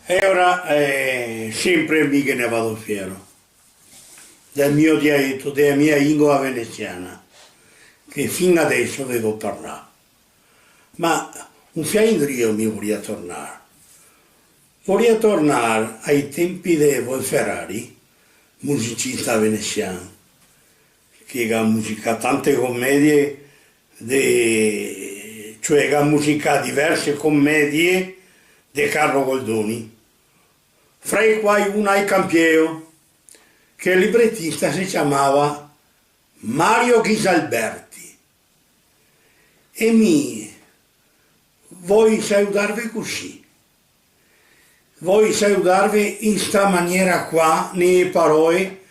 E ora sempre mi che ne vado fiero del mio dialetto, della mia lingua veneziana, che fino adesso devo parlare. Ma un fiandrio mi voglio tornare. Voglio tornare ai tempi di Ferrari, musicista veneziano, che ha musicato tante commedie, cioè ha musicato diverse commedie di Carlo Goldoni, fra i quali una è Campieo, che il librettista si chiamava Mario Ghisalberti. E mi voglio salutarvi così. Voglio salutarvi in sta maniera qua, nelle parole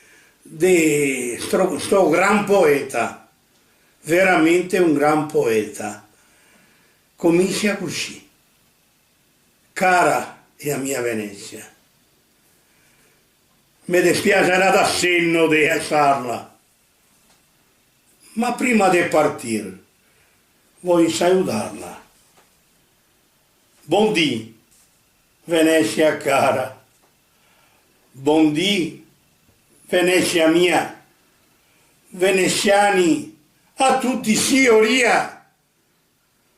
di sto gran poeta, veramente un gran poeta. Comincia così. Cara la mia Venezia, mi dispiace da senno di lasciarla, ma prima di partire voglio salutarla. Buondì, Venezia cara, buondì, Venezia mia, veneziani a tutti signoria,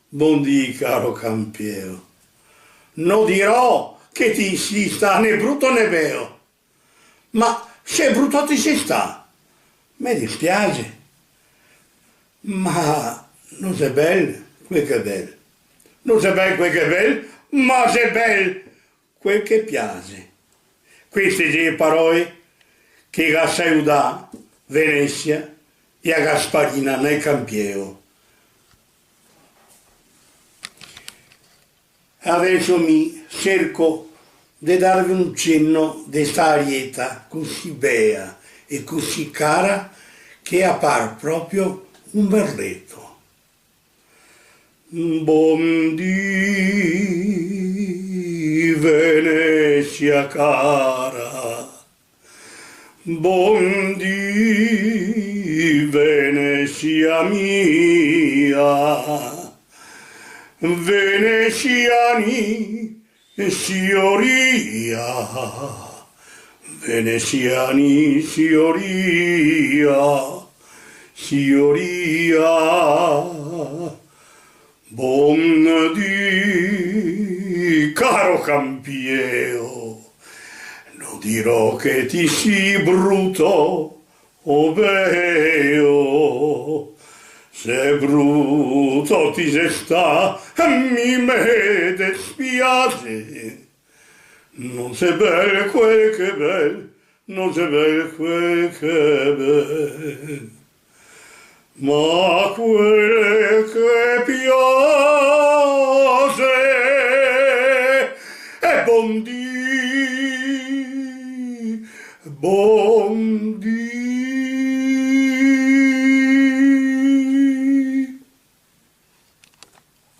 buondì caro Campieo. Non dirò che ti si sta né brutto né bello, ma se brutto ti si sta, mi dispiace, ma non sei bello quel che è bello, non sei bello quel che è bello, ma sei bello quel che piace. Queste sono le parole che ha salutato Venezia e a Gasparina nel Campieo. Adesso mi cerco di darvi un cenno di sta arietta così bella e così cara che appare proprio un berretto. Buondì, Venezia cara, buondì, Venezia mia, veneziani signoria, veneziani signoria, signoria, buondì, caro Campieo, non dirò che ti si brutto o bello. Se brutto ti se sta, me dispiace. Non sei bel quel che bel, non sei bel quel che bel, ma quel che piace è buondì, buondì.